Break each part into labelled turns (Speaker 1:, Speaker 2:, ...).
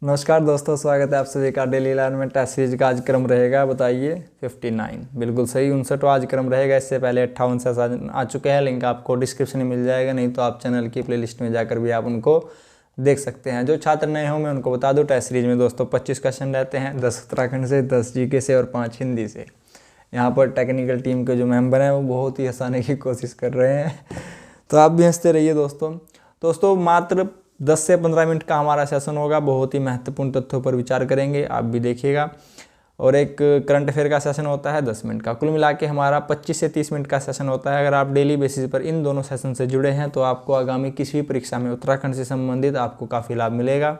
Speaker 1: नमस्कार दोस्तों, स्वागत है आप सभी का डेली लर्न में। टेस्ट सीरीज का आज क्रम रहेगा, बताइए 59। बिल्कुल सही, 59 आज क्रम रहेगा। इससे पहले 58 से आ चुके हैं, लिंक आपको डिस्क्रिप्शन में मिल जाएगा, नहीं तो आप चैनल की प्लेलिस्ट में जाकर भी आप उनको देख सकते हैं। जो छात्र नए हों मैं उनको बता दूँ, टेस्ट सीरीज में दोस्तों 25 क्वेश्चन रहते हैं, 10 उत्तराखंड से, 10 जीके से और 5 हिंदी से। यहाँ पर टेक्निकल टीम के जो मेंबर हैं वो बहुत ही हंसाने की कोशिश कर रहे हैं, तो आप भी हंसते रहिए दोस्तों। मात्र 10 से 15 मिनट का हमारा सेशन होगा, बहुत ही महत्वपूर्ण तथ्यों पर विचार करेंगे, आप भी देखिएगा। और एक करंट अफेयर का सेशन होता है 10 मिनट का। कुल मिला के हमारा 25 से 30 मिनट का सेशन होता है। अगर आप डेली बेसिस पर इन दोनों सेशन से जुड़े हैं तो आपको आगामी किसी भी परीक्षा में उत्तराखंड से संबंधित आपको काफ़ी लाभ मिलेगा।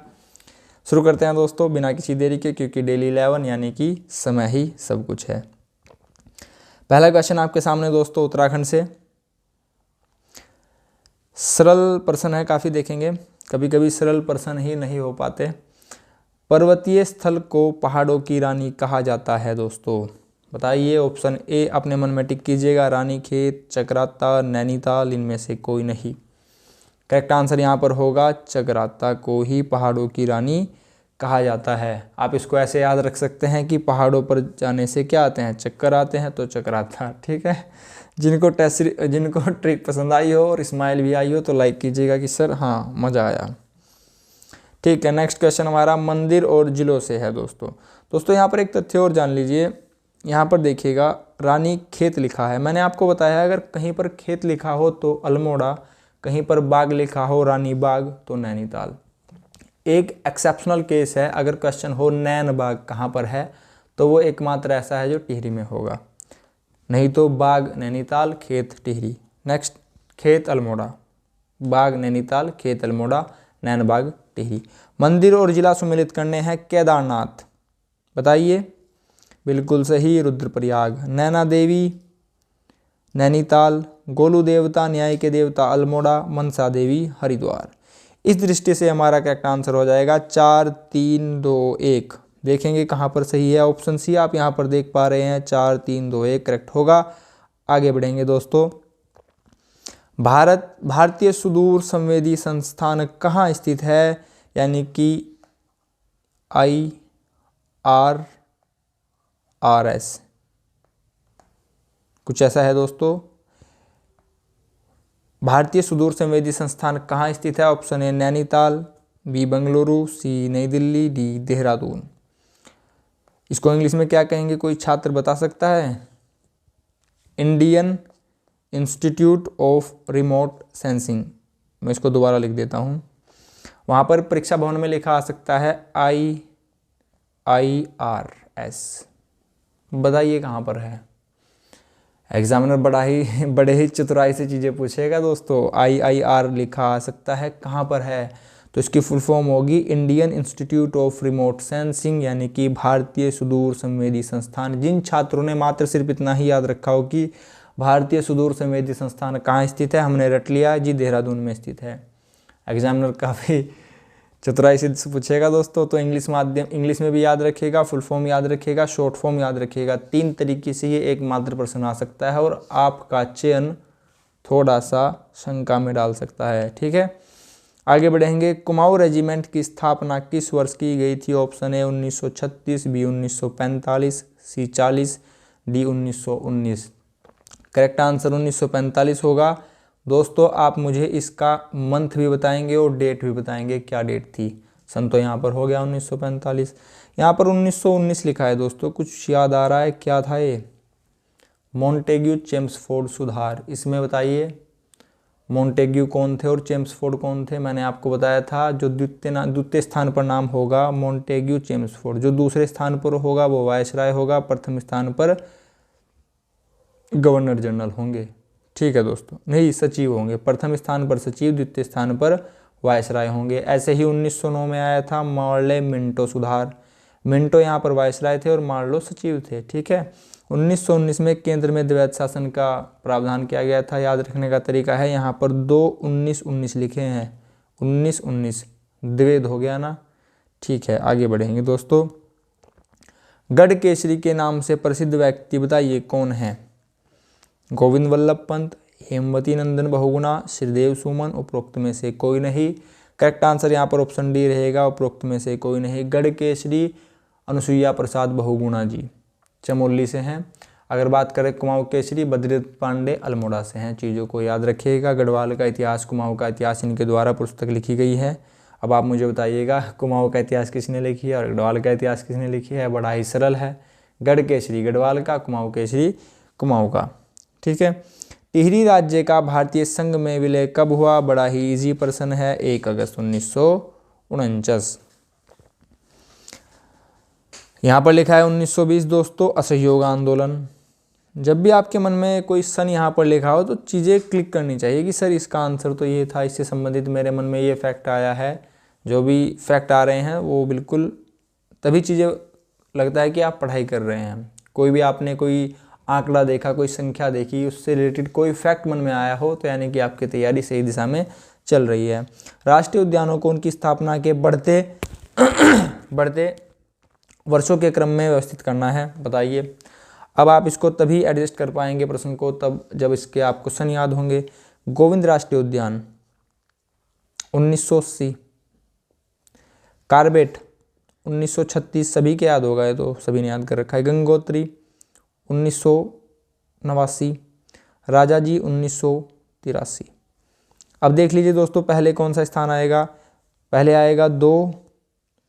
Speaker 1: शुरू करते हैं दोस्तों बिना किसी देरी के, क्योंकि डेली 11 यानी कि समय ही सब कुछ है। पहला क्वेश्चन आपके सामने दोस्तों उत्तराखंड से, सरल प्रश्न है, काफ़ी देखेंगे, कभी कभी सरल प्रश्न ही नहीं हो पाते। पर्वतीय स्थल को पहाड़ों की रानी कहा जाता है दोस्तों, बताइए। ऑप्शन ए अपने मन में टिक कीजिएगा, रानीखेत, चकराता, नैनीताल, इनमें से कोई नहीं। करेक्ट आंसर यहाँ पर होगा चकराता को ही पहाड़ों की रानी कहा जाता है। आप इसको ऐसे याद रख सकते हैं कि पहाड़ों पर जाने से क्या आते हैं, चक्कर आते हैं, तो चकराता। ठीक है, जिनको ट्रिक पसंद आई हो और स्माइल भी आई हो तो लाइक कीजिएगा कि सर हाँ मज़ा आया। ठीक है, नेक्स्ट क्वेश्चन हमारा मंदिर और जिलों से है दोस्तों यहाँ पर एक तथ्य और जान लीजिए। यहाँ पर देखिएगा रानी खेत लिखा है, मैंने आपको बताया अगर कहीं पर खेत लिखा हो तो अल्मोड़ा, कहीं पर बाग लिखा हो रानी बाग तो नैनीताल। एक एक्सेप्शनल केस है, अगर क्वेश्चन हो नैन बाग कहाँ पर है तो वो एकमात्र ऐसा है जो टिहरी में होगा, नहीं तो बाग नैनीताल, खेत टिहरी। नेक्स्ट खेत अल्मोड़ा, बाग नैनीताल, खेत अल्मोड़ा, नैन बाग टिहरी। मंदिर और जिला सम्मिलित करने हैं केदारनाथ, बताइए। बिल्कुल सही, रुद्रप्रयाग। नैना देवी नैनीताल, गोलू देवता न्याय के देवता अल्मोड़ा, मनसा देवी हरिद्वार। इस दृष्टि से हमारा करेक्ट आंसर हो जाएगा 4 3 2 1। देखेंगे कहाँ पर सही है, ऑप्शन सी आप यहाँ पर देख पा रहे हैं, 4 3 2 1 करेक्ट होगा। आगे बढ़ेंगे दोस्तों। भारतीय सुदूर संवेदी संस्थान कहाँ स्थित है, यानी कि IRRS, कुछ ऐसा है दोस्तों। भारतीय सुदूर संवेदी संस्थान कहाँ स्थित है, option A Nainital, B Bengaluru, C New Delhi, D Dehradun. इसको इंग्लिश में क्या कहेंगे, कोई छात्र बता सकता है? Indian institute of remote sensing. मैं इसको दोबारा लिख देता हूँ, वहाँ पर परीक्षा भवन में लिखा आ सकता है IIRS। बताइए कहाँ पर है। एग्जामिनर बड़े ही चतुराई से चीज़ें पूछेगा दोस्तों। IIR लिखा आ सकता है, कहाँ पर है, तो इसकी फुल फॉर्म होगी Indian institute of remote sensing, यानी कि भारतीय सुदूर संवेदी संस्थान। जिन छात्रों ने मात्र सिर्फ इतना ही याद रखा हो कि भारतीय सुदूर संवेदी संस्थान कहाँ स्थित है, हमने रट लिया जी, देहरादून में स्थित है। एग्जामिनर काफ़ी चतुराई से पूछेगा दोस्तों, तो इंग्लिश में भी याद रखिएगा, फुल फॉर्म याद रखिएगा, शॉर्ट फॉर्म याद रखिएगा। 3 तरीके से ये एकमात्र प्रश्न आ सकता है और आपका चयन थोड़ा सा शंका में डाल सकता है। ठीक है, आगे बढ़ेंगे। कुमाऊं रेजिमेंट की स्थापना किस वर्ष की गई थी, option A 1936, B 1945, C 40, D 1919। Correct answer 1945 होगा दोस्तों। आप मुझे इसका मंथ भी बताएंगे और डेट भी बताएंगे, क्या डेट थी। सन तो यहाँ पर हो गया 1945, यहाँ पर 1919 लिखा है दोस्तों। कुछ याद आ रहा है, क्या था ये? मॉन्टेग्यू चेम्सफोर्ड सुधार। इसमें बताइए मॉन्टेग्यू कौन थे और चेम्सफोर्ड कौन थे। मैंने आपको बताया था जो द्वितीय स्थान पर नाम होगा मॉन्टेग्यू चेम्सफोर्ड, जो दूसरे स्थान पर होगा वो वायसराय होगा, प्रथम स्थान पर गवर्नर जनरल होंगे। ठीक है दोस्तों, नहीं सचिव होंगे, प्रथम स्थान पर सचिव, द्वितीय स्थान पर वायसराय होंगे। ऐसे ही 1909 में आया था मार्ले मिंटो सुधार। मिंटो यहाँ पर वायसराय थे और मार्लो सचिव थे। ठीक है, 1919 में केंद्र में द्वैध शासन का प्रावधान किया गया था। याद रखने का तरीका है, यहाँ पर 2-19-19 लिखे हैं, 19-19 द्वैध हो गया ना। ठीक है, आगे बढ़ेंगे दोस्तों। गढ़ केसरी के नाम से प्रसिद्ध व्यक्ति बताइए कौन है। गोविंद वल्लभ पंत, हेमवती नंदन बहुगुणा, श्रीदेव सुमन, उपरोक्त में से कोई नहीं। करेक्ट आंसर यहाँ पर ऑप्शन डी रहेगा, उपरोक्त में से कोई नहीं। गढ़केसरी अनुसुईया प्रसाद बहुगुणा जी चमोली से हैं। अगर बात करें कुमाऊं केसरी, बद्रीदत्त पांडे अल्मोड़ा से हैं। चीज़ों को याद रखिएगा। गढ़वाल का इतिहास, कुमाऊं का इतिहास इनके द्वारा पुस्तक लिखी गई है। अब आप मुझे बताइएगा कुमाऊं का इतिहास किसने लिखी है और गढ़वाल का इतिहास किसने लिखी है। बड़ा ही सरल है, गढ़केसरी गढ़वाल का, कुमाऊं केसरी कुमाऊं का। ठीक है। टिहरी राज्य का भारतीय संघ में विलय कब हुआ। बड़ा ही इजी प्रश्न है, 1 अगस्त 1949। यहाँ पर लिखा है 1920 दोस्तों, असहयोग आंदोलन। जब भी आपके मन में कोई सन यहाँ पर लिखा हो तो चीज़ें क्लिक करनी चाहिए कि सर इसका आंसर तो ये था, इससे संबंधित मेरे मन में ये फैक्ट आया है। जो भी फैक्ट आ रहे हैं वो बिल्कुल तभी चीज़ें लगता है कि आप पढ़ाई कर रहे हैं। कोई भी आपने कोई आंकड़ा देखा, कोई संख्या देखी, उससे रिलेटेड कोई फैक्ट मन में आया हो तो यानी कि आपकी तैयारी सही दिशा में चल रही है। राष्ट्रीय उद्यानों को उनकी स्थापना के बढ़ते वर्षों के क्रम में व्यवस्थित करना है। बताइए। अब आप इसको तभी एडजस्ट कर पाएंगे प्रश्न को तब जब इसके आप क्वेश्चन याद होंगे। गोविंद राष्ट्रीय उद्यान 1980, कार्बेट 1936, सभी के याद होगा, ये तो सभी ने याद कर रखा है। गंगोत्री 1989, राजाजी 1983। अब देख लीजिए दोस्तों, पहले कौन सा स्थान आएगा। पहले आएगा 2,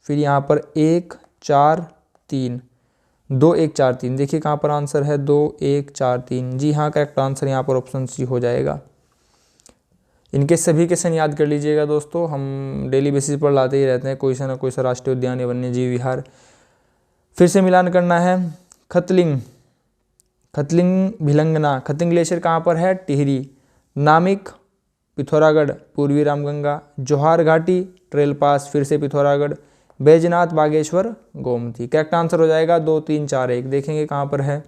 Speaker 1: फिर यहाँ पर 1 4 3, 2 1 4 3। देखिए कहाँ पर आंसर है, 2 1 4 3। जी हाँ, करेक्ट आंसर यहाँ पर ऑप्शन सी हो जाएगा। इनके सभी क्वेश्चन याद कर लीजिएगा दोस्तों, हम डेली बेसिस पर लाते ही रहते हैं कोई सा ना कोई सा राष्ट्रीय उद्यान या वन्य जीव विहार। फिर से मिलान करना है। खतलिंग भिलंगना, खतलिंग ग्लेशियर कहाँ पर है, टिहरी। नामिक पिथौरागढ़, पूर्वी रामगंगा। जोहार घाटी ट्रेल पास, फिर से पिथौरागढ़। बैजनाथ बागेश्वर गोमती। करेक्ट आंसर हो जाएगा 2 3 4 1। देखेंगे कहाँ पर है,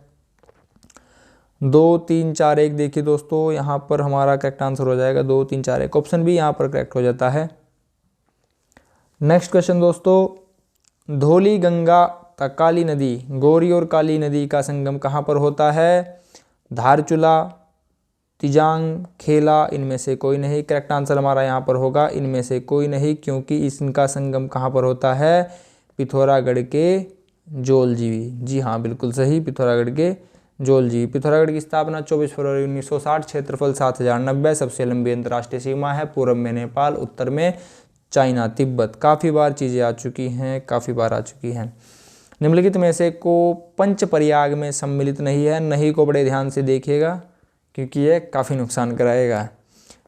Speaker 1: 2 3 4 1। देखिए दोस्तों यहाँ पर हमारा करेक्ट आंसर हो जाएगा 2 3 4 1। ऑप्शन भी यहाँ पर करेक्ट हो जाता है। नेक्स्ट क्वेश्चन दोस्तों, धौली गंगा तथा काली नदी, गौरी और काली नदी का संगम कहाँ पर होता है। धारचूला, तिजांग, खेला, इनमें से कोई नहीं। करेक्ट आंसर हमारा यहाँ पर होगा इनमें से कोई नहीं, क्योंकि इनका संगम कहाँ पर होता है, पिथौरागढ़ के जोलजीबी। जी हाँ, बिल्कुल सही, पिथौरागढ़ के जोलजीबी। पिथौरागढ़ की स्थापना 24 फरवरी 1960। क्षेत्रफल 7090। सबसे लंबी अंतर्राष्ट्रीय सीमा है। पूर्व में नेपाल, उत्तर में चाइना, तिब्बत। काफ़ी बार चीज़ें आ चुकी हैं, काफ़ी बार आ चुकी हैं। निम्नलिखित में से को पंच प्रयाग में सम्मिलित नहीं है। नहीं को बड़े ध्यान से देखिएगा क्योंकि ये काफ़ी नुकसान कराएगा।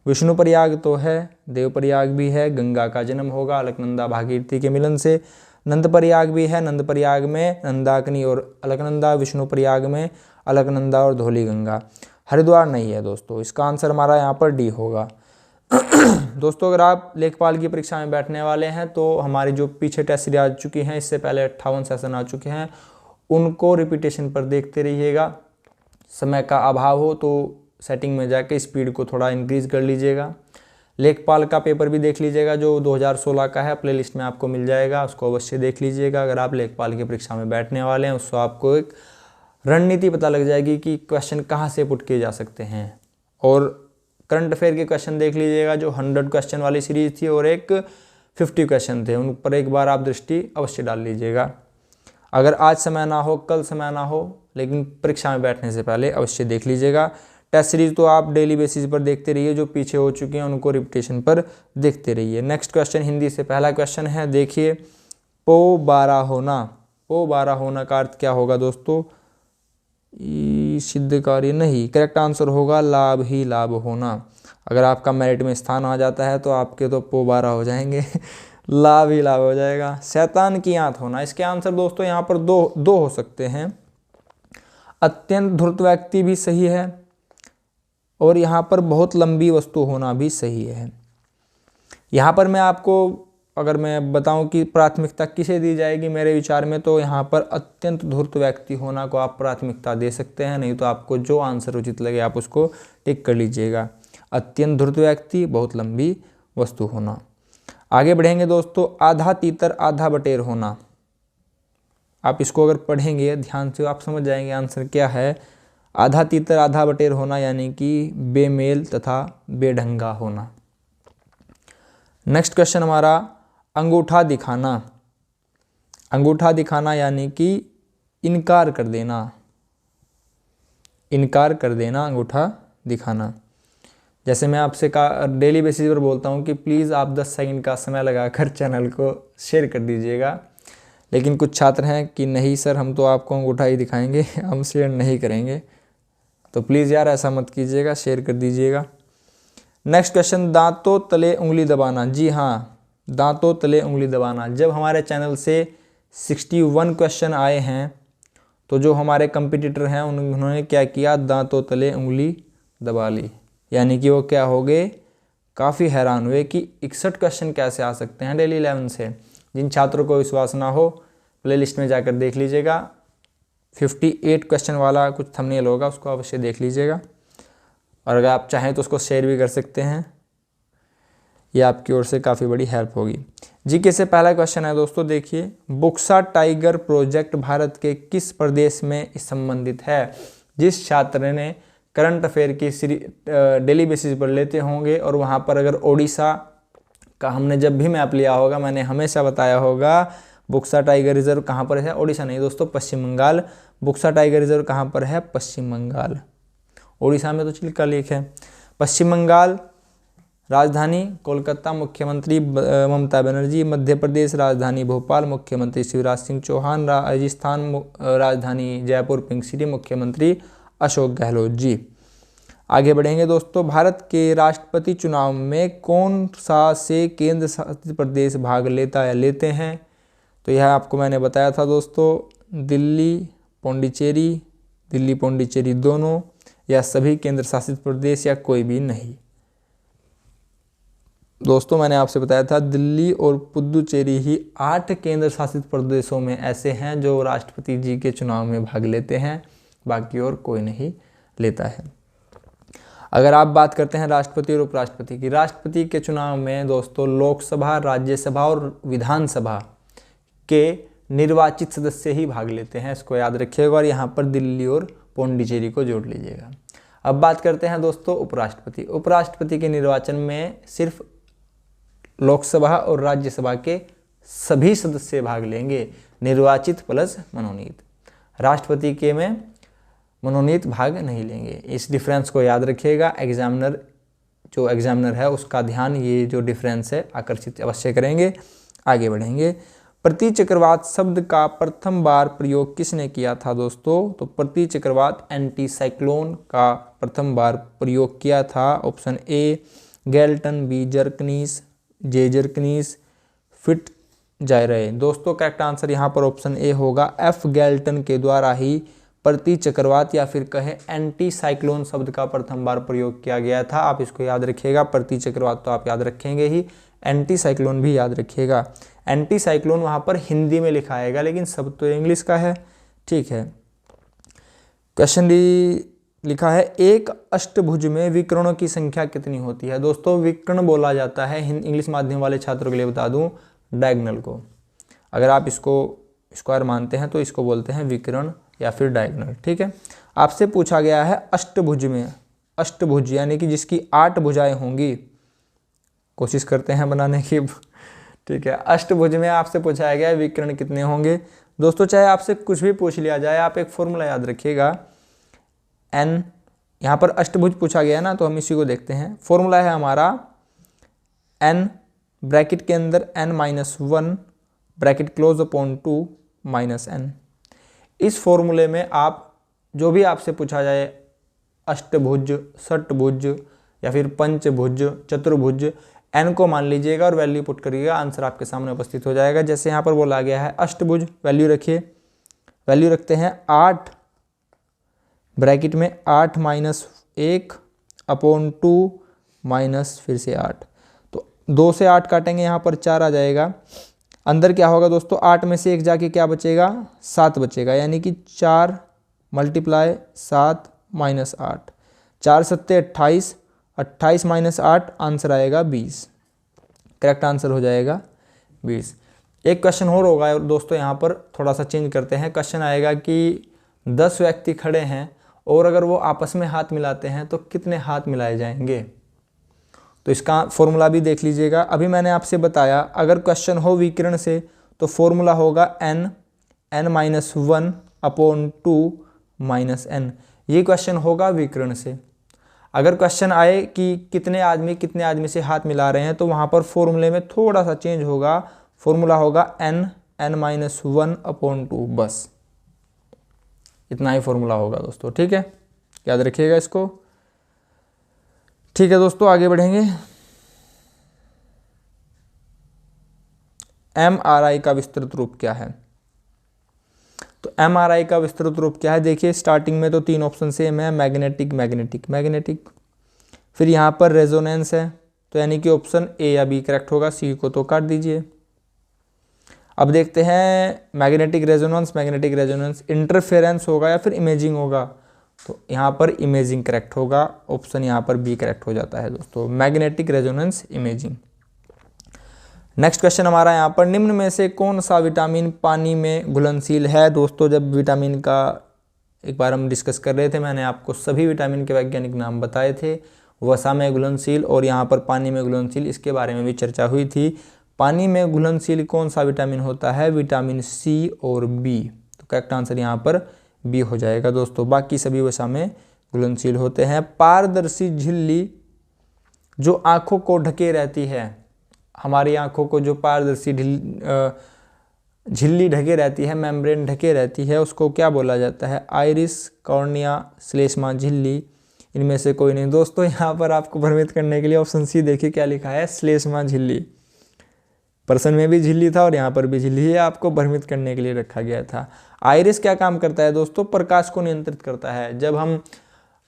Speaker 1: विष्णु प्रयाग तो है, देव प्रयाग भी है। गंगा का जन्म होगा अलकनंदा भागीरथी के मिलन से। नंद प्रयाग भी है। नंद प्रयाग में नंदाकिनी और अलकनंदा। विष्णु प्रयाग में अलकनंदा और धौली गंगा। हरिद्वार नहीं है दोस्तों। इसका आंसर हमारा यहाँ पर डी होगा। दोस्तों अगर आप लेखपाल की परीक्षा में बैठने वाले हैं तो हमारी जो पीछे टेस्ट सीरीज आ चुकी हैं, इससे पहले 58 सेशन आ चुके हैं, उनको रिपीटेशन पर देखते रहिएगा। समय का अभाव हो तो सेटिंग में जाके स्पीड को थोड़ा इंक्रीज कर लीजिएगा। लेखपाल का पेपर भी देख लीजिएगा जो 2016 का है, प्लेलिस्ट में आपको मिल जाएगा, उसको अवश्य देख लीजिएगा। अगर आप लेखपाल की परीक्षा में बैठने वाले हैं उससे आपको एक रणनीति पता लग जाएगी कि क्वेश्चन कहाँ से पुट किए जा सकते हैं। और करंट अफेयर के क्वेश्चन देख लीजिएगा जो 100 क्वेश्चन वाली सीरीज थी और एक 50 क्वेश्चन थे, उन पर एक बार आप दृष्टि अवश्य डाल लीजिएगा। अगर आज समय ना हो, कल समय ना हो, लेकिन परीक्षा में बैठने से पहले अवश्य देख लीजिएगा। टेस्ट सीरीज तो आप डेली बेसिस पर देखते रहिए, जो पीछे हो चुके हैं उनको रिपीटेशन पर देखते रहिए। नेक्स्ट क्वेश्चन हिंदी से पहला क्वेश्चन है, देखिए। पो 12 होना, पो 12 होना का अर्थ क्या होगा दोस्तों, सिद्ध कार्य नहीं। करेक्ट आंसर होगा लाभ ही लाभ होना। अगर आपका मेरिट में स्थान आ जाता है तो आपके तो पो 12 हो जाएंगे लाभ ही लाभ हो जाएगा। शैतान की आंत होना, इसके आंसर दोस्तों यहाँ पर दो हो सकते हैं। अत्यंत धूर्त व्यक्ति भी सही है और यहाँ पर बहुत लंबी वस्तु होना भी सही है। यहाँ पर मैं आपको अगर मैं बताऊं कि प्राथमिकता किसे दी जाएगी मेरे विचार में, तो यहाँ पर अत्यंत धूर्त व्यक्ति होना को आप प्राथमिकता दे सकते हैं, नहीं तो आपको जो आंसर उचित लगे आप उसको टिक कर लीजिएगा। अत्यंत धूर्त व्यक्ति, बहुत लंबी वस्तु होना। आगे बढ़ेंगे दोस्तों, आधा तीतर आधा बटेर होना। आप इसको अगर पढ़ेंगे ध्यान से आप समझ जाएंगे आंसर क्या है। आधा तीतर आधा बटेर होना यानी कि बेमेल तथा बेढंगा होना। नेक्स्ट क्वेश्चन हमारा अंगूठा दिखाना। अंगूठा दिखाना यानी कि इनकार कर देना, इनकार कर देना, अंगूठा दिखाना। जैसे मैं आपसे डेली बेसिस पर बोलता हूँ कि प्लीज़ आप 10 सेकंड का समय लगाकर चैनल को शेयर कर दीजिएगा, लेकिन कुछ छात्र हैं कि नहीं सर हम तो आपको अंगूठा ही दिखाएंगे, हम शेयर नहीं करेंगे। तो प्लीज़ यार ऐसा मत कीजिएगा, शेयर कर दीजिएगा। नेक्स्ट क्वेश्चन, दांतों तले उंगली दबाना। जी हाँ, दांतों तले उंगली दबाना। जब हमारे चैनल से 61 क्वेश्चन आए हैं तो जो हमारे कंपटीटर हैं उन्होंने क्या किया, दांतों तले उंगली दबा ली। यानी कि वो क्या हो गए, काफ़ी हैरान हुए कि 61 क्वेश्चन कैसे आ सकते हैं डेली 11 से। जिन छात्रों को विश्वास ना हो प्लेलिस्ट में जाकर देख लीजिएगा, 58 क्वेश्चन वाला कुछ थंबनेल होगा, उसको अवश्य देख लीजिएगा। और अगर आप चाहें तो उसको शेयर भी कर सकते हैं, ये आपकी ओर से काफ़ी बड़ी हेल्प होगी। जीके से पहला क्वेश्चन है दोस्तों, देखिए, बुक्सा टाइगर प्रोजेक्ट भारत के किस प्रदेश में संबंधित है। जिस छात्र ने करंट अफेयर की डेली बेसिस पर लेते होंगे और वहाँ पर अगर ओडिशा का हमने जब भी मैप लिया होगा, मैंने हमेशा बताया होगा बुक्सा टाइगर रिजर्व कहाँ पर है, ओडिशा नहीं दोस्तों, पश्चिम बंगाल। बुक्सा टाइगर रिजर्व कहाँ पर है, पश्चिम बंगाल। ओडिशा में तो चिल्का लेक है। पश्चिम बंगाल, राजधानी कोलकाता, मुख्यमंत्री ममता बनर्जी। मध्य प्रदेश, राजधानी भोपाल, मुख्यमंत्री शिवराज सिंह चौहान। राजस्थान, राजधानी जयपुर पिंक सिटी, मुख्यमंत्री अशोक गहलोत जी। आगे बढ़ेंगे दोस्तों, भारत के राष्ट्रपति चुनाव में कौन सा से केंद्र शासित प्रदेश भाग लेते हैं। तो यह आपको मैंने बताया था दोस्तों, दिल्ली पौंडीचेरी दोनों, या सभी केंद्र शासित प्रदेश, या कोई भी नहीं। दोस्तों मैंने आपसे बताया था दिल्ली और पुदुचेरी ही 8 केंद्र शासित प्रदेशों में ऐसे हैं जो राष्ट्रपति जी के चुनाव में भाग लेते हैं, बाकी और कोई नहीं लेता है। अगर आप बात करते हैं राष्ट्रपति और उपराष्ट्रपति की, राष्ट्रपति के चुनाव में दोस्तों लोकसभा, राज्यसभा और विधानसभा के निर्वाचित सदस्य ही भाग लेते हैं, इसको याद रखिएगा। और यहाँ पर दिल्ली और पौंडीचेरी को जोड़ लीजिएगा। अब बात करते हैं दोस्तों उपराष्ट्रपति। उपराष्ट्रपति के निर्वाचन में सिर्फ लोकसभा और राज्यसभा के सभी सदस्य भाग लेंगे, निर्वाचित प्लस मनोनीत। राष्ट्रपति के में मनोनीत भाग नहीं लेंगे। इस डिफरेंस को याद रखिएगा। एग्जामिनर है उसका ध्यान ये जो डिफरेंस है आकर्षित अवश्य करेंगे। आगे बढ़ेंगे, प्रतिचक्रवात शब्द का प्रथम बार प्रयोग किसने किया था दोस्तों। तो प्रतिचक्रवात एंटी साइक्लोन का प्रथम बार प्रयोग किया था। ऑप्शन ए गैल्टन, बी जर्कनीस, जे जर्कनीस, फिट्ज़जेराल्ड। दोस्तों करेक्ट आंसर यहाँ पर ऑप्शन ए होगा, एफ गैल्टन के द्वारा ही प्रतिचक्रवात या फिर कहें एंटी साइक्लोन शब्द का प्रथम बार प्रयोग किया गया था। आप इसको याद रखिएगा, प्रतिचक्रवात तो आप याद रखेंगे ही, एंटी साइक्लोन भी याद रखिएगा। एंटी साइक्लोन वहाँ पर हिंदी में लिखा आएगा, लेकिन शब्द तो इंग्लिश का है, ठीक है। क्वेश्चन लिखा है, एक अष्टभुज में विकर्णों की संख्या कितनी होती है। दोस्तों विकर्ण बोला जाता है, इंग्लिश माध्यम वाले छात्रों के लिए बता दूं, डायगोनल को। अगर आप इसको स्क्वायर मानते हैं तो इसको बोलते हैं विकर्ण या फिर डायगोनल, ठीक है। आपसे पूछा गया है अष्टभुज में, अष्टभुज यानी कि जिसकी 8 भुजाएं होंगी, कोशिश करते हैं बनाने की, ठीक है। अष्टभुज में आपसे पूछा गया है विकर्ण कितने होंगे। दोस्तों चाहे आपसे कुछ भी पूछ लिया जाए, आप एक फॉर्मूला याद रखिएगा, n, यहाँ पर अष्टभुज पूछा गया ना तो हम इसी को देखते हैं। फॉर्मूला है हमारा n ब्रैकेट के अंदर n-1 bracket close upon 2 -n। इस फॉर्मूले में आप जो भी आपसे पूछा जाए अष्टभुज, षटभुज या फिर पंचभुज, चतुर्भुज, n को मान लीजिएगा और वैल्यू पुट करिएगा, आंसर आपके सामने उपस्थित हो जाएगा। जैसे यहाँ पर बोला गया है अष्टभुज, वैल्यू रखिए, वैल्यू रखते हैं 8 ब्रैकेट में 8 -1 अपॉन 2 माइनस फिर से 8, तो 2 से 8 काटेंगे, यहाँ पर 4 आ जाएगा। अंदर क्या होगा दोस्तों, 8 में से 1 जाके क्या बचेगा, 7 बचेगा, यानी कि 4 × 7 - 8, 4 × 7 = 28, 28 - 8 आंसर आएगा 20। करेक्ट आंसर हो जाएगा 20। एक क्वेश्चन और होगा दोस्तों, यहाँ पर थोड़ा सा चेंज करते हैं। क्वेश्चन आएगा कि 10 व्यक्ति खड़े हैं और अगर वो आपस में हाथ मिलाते हैं तो कितने हाथ मिलाए जाएंगे। तो इसका फॉर्मूला भी देख लीजिएगा। अभी मैंने आपसे बताया अगर क्वेश्चन हो विकिरण से तो फॉर्मूला होगा n-1/2 ये क्वेश्चन होगा विकिरण से। अगर क्वेश्चन आए कि कितने आदमी से हाथ मिला रहे हैं तो वहाँ पर फॉर्मूले में थोड़ा सा चेंज होगा, फॉर्मूला होगा n-1/2 बस, इतना ही फॉर्मूला होगा दोस्तों। ठीक है, याद रखिएगा इसको। ठीक है दोस्तों, आगे बढ़ेंगे। MRI का विस्तृत रूप क्या है? तो MRI का विस्तृत रूप क्या है? देखिए स्टार्टिंग में तो 3 ऑप्शन सेम है, मैग्नेटिक, फिर यहाँ पर रेजोनेंस है, तो यानी कि ऑप्शन ए या बी करेक्ट होगा, सी को तो काट दीजिए। अब देखते हैं मैग्नेटिक रेजोनेंस इंटरफेरेंस होगा या फिर इमेजिंग होगा, तो यहाँ पर इमेजिंग करेक्ट होगा, ऑप्शन यहाँ पर बी करेक्ट हो जाता है दोस्तों, magnetic resonance imaging. Next question हमारा यहाँ पर, निम्न में से कौन सा विटामिन पानी में घुलनशील है? दोस्तों जब विटामिन का एक बार हम डिस्कस कर रहे थे, मैंने आपको सभी विटामिन के वैज्ञानिक नाम बताए थे, वसा में घुलनशील और यहाँ पर पानी में घुलनशील, इसके बारे में भी चर्चा हुई थी। पानी में घुलनशील कौन सा विटामिन होता है? विटामिन सी और बी, तो करेक्ट आंसर यहाँ पर बी हो जाएगा दोस्तों। बाकी सभी वसा में घुलनशील होते हैं। पारदर्शी झिल्ली जो आँखों को ढके रहती है, हमारी आँखों को जो पारदर्शी झिल्ली ढके रहती है, मेम्ब्रेन ढके रहती है, उसको क्या बोला जाता है? आइरिस, कॉर्निया, श्लेष्मा झिल्ली, इनमें से कोई नहीं दोस्तों। यहाँ पर आपको भ्रमित करने के लिए ऑप्शन सी देखिए क्या लिखा है, श्लेष्मा झिल्ली। पर्सन में भी झिल्ली था और यहाँ पर भी झिल्ली है, आपको भ्रमित करने के लिए रखा गया था। आइरिस क्या काम करता है दोस्तों? प्रकाश को नियंत्रित करता है। जब हम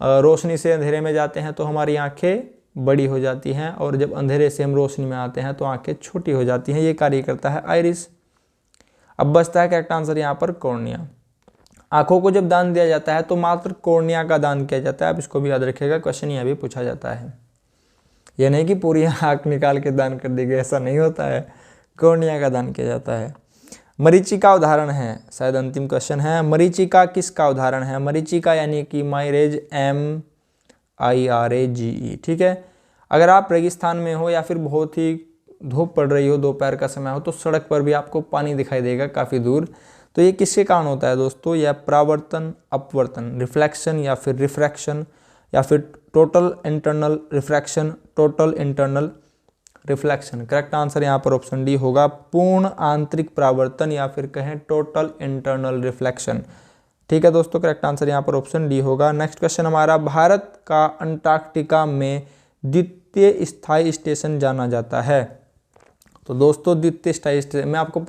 Speaker 1: रोशनी से अंधेरे में जाते हैं तो हमारी आंखें बड़ी हो जाती हैं, और जब अंधेरे से हम रोशनी में आते हैं तो आंखें छोटी हो जाती हैं, ये कार्य करता है आइरिस। अब बचता है करेक्ट आंसर यहाँ पर कॉर्निया। आंखों को जब दान दिया जाता है तो मात्र कॉर्निया का दान किया जाता है। अब इसको भी याद रखिएगा, क्वेश्चन यहाँ भी पूछा जाता है। यह नहीं कि पूरी आंख निकाल के दान कर दी गई, ऐसा नहीं होता है, कॉर्निया का दान किया जाता है। मरीचिका उदाहरण है, शायद अंतिम क्वेश्चन है। मरीचिका किसका उदाहरण है? मरीचिका यानी कि माइरेज, MIRAGE। ठीक है, अगर आप रेगिस्तान में हो या फिर बहुत ही धूप पड़ रही हो, दोपहर का समय हो, तो सड़क पर भी आपको पानी दिखाई देगा काफ़ी दूर, तो ये किसके कारण होता है दोस्तों? यह परावर्तन, अपवर्तन, रिफ्लेक्शन या फिर रिफ्रैक्शन, या फिर total internal refraction, total internal reflection. Correct answer यहाँ पर ऑप्शन डी होगा, पूर्ण आंतरिक परावर्तन या फिर कहें टोटल इंटरनल रिफ्लेक्शन। ठीक है दोस्तों, करेक्ट आंसर यहाँ पर ऑप्शन डी होगा। नेक्स्ट क्वेश्चन हमारा, भारत का अंटार्कटिका में द्वितीय स्थायी स्टेशन जाना जाता है। तो दोस्तों द्वितीय स्थायी स्टेशन, मैं आपको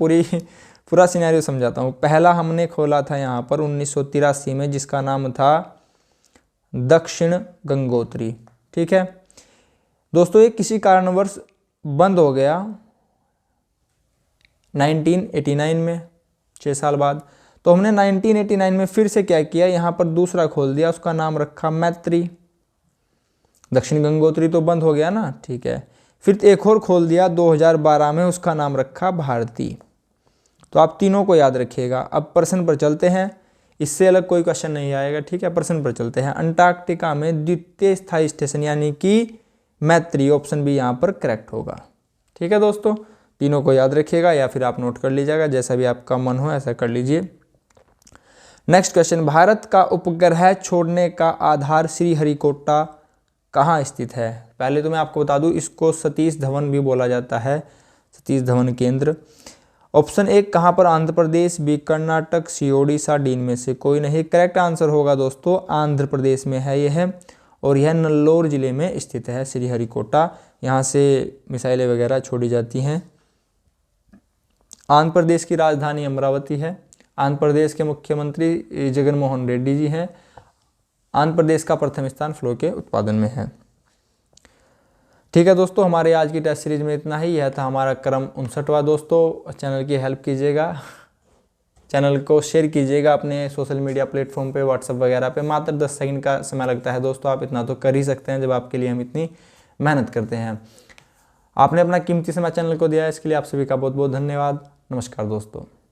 Speaker 1: पूरा सिनेरियो समझाता हूँ। पहला हमने खोला था यहाँ पर 1983 में, जिसका नाम था दक्षिण गंगोत्री। ठीक है दोस्तों, ये किसी कारणवश बंद हो गया 1989 में, 6 साल बाद। तो हमने 1989 में फिर से क्या किया, यहाँ पर दूसरा खोल दिया, उसका नाम रखा मैत्री। दक्षिण गंगोत्री तो बंद हो गया ना, ठीक है। फिर एक और खोल दिया 2012 में, उसका नाम रखा भारती। तो आप तीनों को याद रखिएगा। अब प्रश्न पर चलते हैं, इससे अलग कोई क्वेश्चन नहीं आएगा। ठीक है, प्रश्न पर चलते हैं। अंटार्कटिका में द्वितीय स्थायी स्टेशन यानी कि मैत्री, ऑप्शन बी यहाँ पर करेक्ट होगा। ठीक है दोस्तों, तीनों को याद रखिएगा या फिर आप नोट कर लीजिएगा, जैसा भी आपका मन हो ऐसा कर लीजिए। नेक्स्ट क्वेश्चन, भारत का उपग्रह छोड़ने का आधार श्रीहरिकोटा कहाँ स्थित है? पहले तो मैं आपको बता दूं, इसको सतीश धवन भी बोला जाता है, सतीश धवन केंद्र। ऑप्शन ए कहाँ पर? आंध्र प्रदेश, बी कर्नाटक, सी ओडिशा, डी में से कोई नहीं। करेक्ट आंसर होगा दोस्तों आंध्र प्रदेश में है यह, और यह नल्लोर जिले में स्थित है श्रीहरिकोटा। यहाँ से मिसाइलें वगैरह छोड़ी जाती हैं। आंध्र प्रदेश की राजधानी अमरावती है। आंध्र प्रदेश के मुख्यमंत्री जगन मोहन रेड्डी जी हैं। आंध्र प्रदेश का प्रथम स्थान फ्लो के उत्पादन में है। ठीक है दोस्तों, हमारे आज की टेस्ट सीरीज में इतना ही। यह था हमारा क्रम 59वां। दोस्तों चैनल की हेल्प कीजिएगा, चैनल को शेयर कीजिएगा अपने सोशल मीडिया प्लेटफॉर्म पे, व्हाट्सएप वगैरह पे। मात्र 10 सेकंड का समय लगता है दोस्तों, आप इतना तो कर ही सकते हैं जब आपके लिए हम इतनी मेहनत करते हैं। आपने अपना कीमती समय चैनल को दिया है, इसके लिए आप सभी का बहुत बहुत धन्यवाद। नमस्कार दोस्तों।